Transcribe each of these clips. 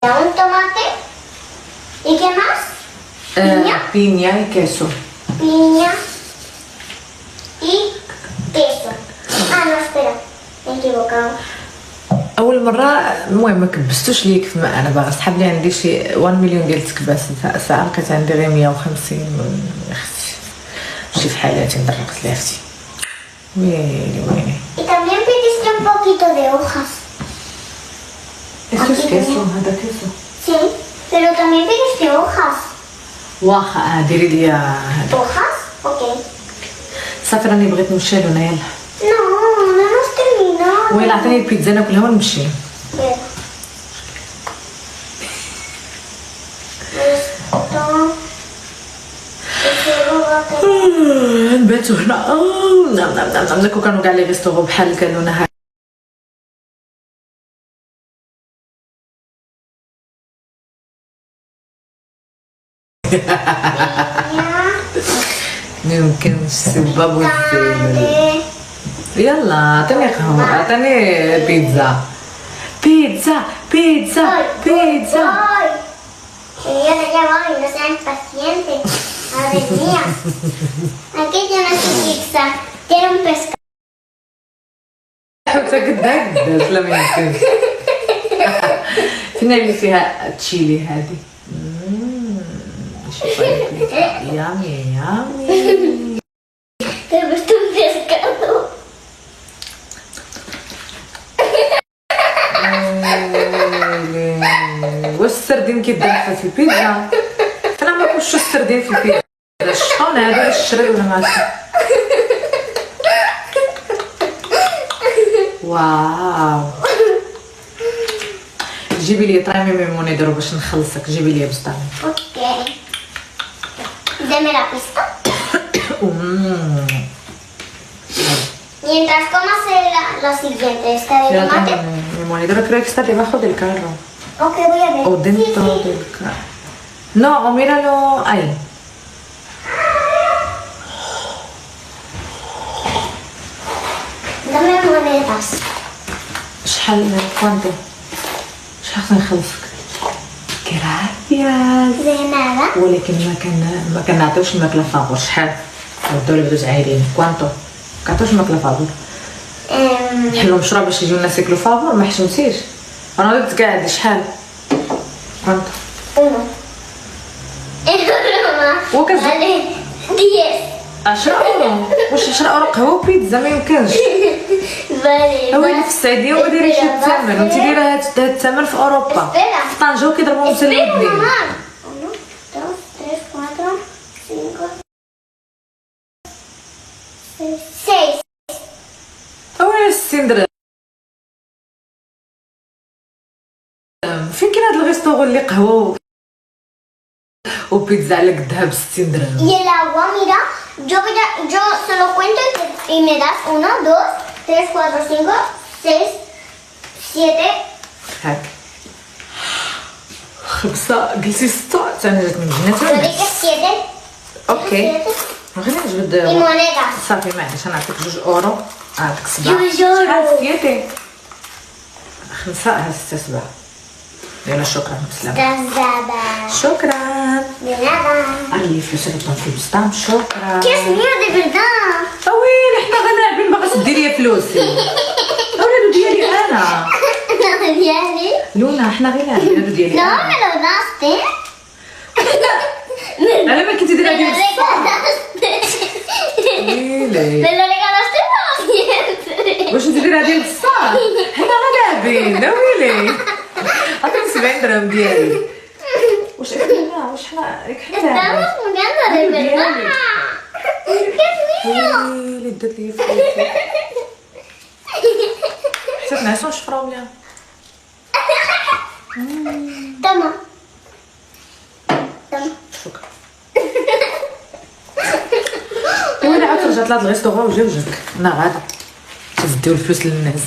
Un tomate. ¿Y qué más? Piña. Piña y queso. Piña y queso. Ah, no, espera. Me he equivocado. اول مره المهم ما كبستوش ليا كيف ما انا باغا سحب لي عندي شي 1 مليون ديال التكباس. ساعه لقيت عندي غير 150. اختي شي في حالاتي ندرقت لها اختي. ويلي ويلي. Y también pediste un poquito de hojas. ايش كيسو هذا كيسو. Sí, pero también pediste hojas. واخا ديري لي هذا. ¿Hojas? Ok. صافي راني بغيت نمشي لهنا يلا. No, no hemos terminado. ويلا عطيني البيتزا ناكلها ونمشي. Espera. نباتو هنا. نعم نعم نعم نعم. كانوا كاع لي ريستورو بحال قالوا لنا ميمكنش سي با بوسيبل. يلا عطيني قهوة عطيني بيتزا بيتزا بيتزا بيتزا. Ya voy, no sean pacientes. Madre mía. Aquello no es pizza, tiene un pescado. حتى قداش لا ما يمكنش. فينا اللي فيها تشيلي هذه. يامي يامي. Te he puesto un pescado. واش السردين كيدار في البيتزا؟ انا ما كنتش السردين في البيتزا. شحال هذا الشري ولا ما واو. جيبي لي طعمي ميمون يديرو باش نخلصك. جيبي لي بسطامي. Ok. Deme la pista. Mientras comas la siguiente, esta de tomate. Mimón, yo creo que está debajo del carro. Ok, voy a ver. O dentro del carro. No, o míralo ahí. Dame monedas. شحال كوانتو شحال نخلصك. Gracias. De nada. ولكن ما كنعطيوش الماكله فابور. شحال ردوا لي بدوز عايرين كوانتو كنعطيوش الماكله فابور. نحلو مشروع باش يجيو الناس ياكلوا فابور. ما حشمتيش انا ضربت قاعد. شحال كوانتو؟ Uno. Es broma. وكذا Vale. 10. 10 اورو. واش 10 اورو قهوه وبيتزا؟ ما يمكنش. Vale. ويلي في السعوديه وما دايرين شي الثمن. وانت دايره هاد الثمن في اوروبا. في طنجه وكيضربوهم حتى Espera, للبنين. mamá. 1, 2, 3, 4, 5, 6. وين 60 درهم؟ فين كاين هاد الريستورون اللي قهوه وبيتزا على قدها ب 60 درهم؟ Y el agua, mira, yo solo cuento y me das 1, 2, 3, 4, 5, 6, 7. هاك 5 قلتي 6 انا جاتني Yo الجنة. dije 7. اوكي غير نجبد Y monedas. صافي معليش نعطيك 2 اورو. هاك 7 2 يورو. شحال سيتي؟ 5 ها 6 7. يلا شكرا بسلامة. Casada. شكرا. De nada. اللي فلوس اللي طلعت في البسطام. شكرا. ¿Qué es mío de verdad? ويلي حنا غنلعبين باغا تديري لي فلوسي. اولادو ديالي انا. No, Diane. لونا حنا غير لاعبين هادو ديالي No, انا. me lo daste. على ما كنتي دايره Me ديال lo البسطام. regalaste. ويلي Me lo regalaste para siempre. واش انت دايره ديال البسطام؟ حنا غير لاعبين. ويلي عطيني 70 درهم ديالي. واش حنا واش حنا Estamos لاعبين. jugando de verdad. ¿Qué es mío? ويلي درت لي فلوسي. حسيت نعسو شفراو ليها. Toma. Toma. شكرا. ويلي عاد رجعت لهاد الريستورون وجاو جاك. انا غادا تديو الفلوس للناس.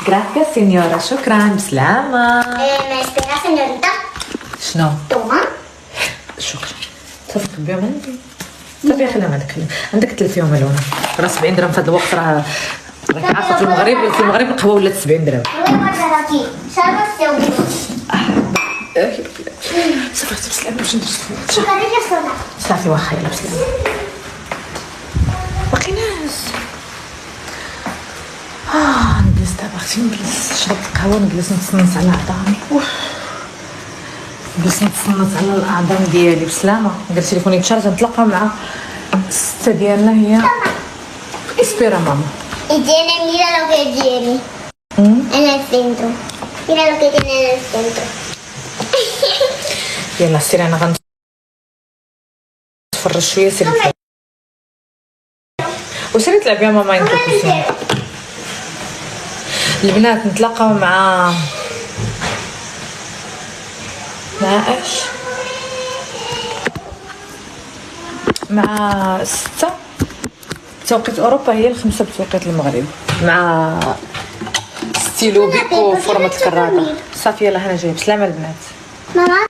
Gracias سينيورا. شكرا بسلامة. ¿Me espera, señorita? شنو؟ Toma. شكرا. صافي تبيهم عندي. صافي خليهم عندك 3 يوم لونا. راه 70 درهم في هذا الوقت راه راك عارفه في المغرب القهوه ولات 70 درهم. Lo voy a guardar aquí. Salvo segundos. يا ربي صافي اختي بسلامه باش ندرس شوف هذيك الصودا. صافي واخا يلا بسلامه باقي ناس. نجلس دابا اختي نجلس شربت القهوه نجلس نتصنت على عظامي. نجلس نتصنت على الاعظام ديالي بسلامه. ندير تليفوني يتشارج نتلاقى مع السته ديالنا هي اسبيرا ماما. Tiene, mira lo que tiene. En el centro. Mira lo que tiene en el centro. يلا سيري انا غنتفرج شويه. سيري وسيري تلعب يا ماما يمكن البنات نتلاقاو مع ايش مع 6 بتوقيت اوروبا هي 5 بتوقيت المغرب مع ستيلو بيكو فورمة الكراطة. صافي يلا هنا جاي بسلامة البنات. Mamá,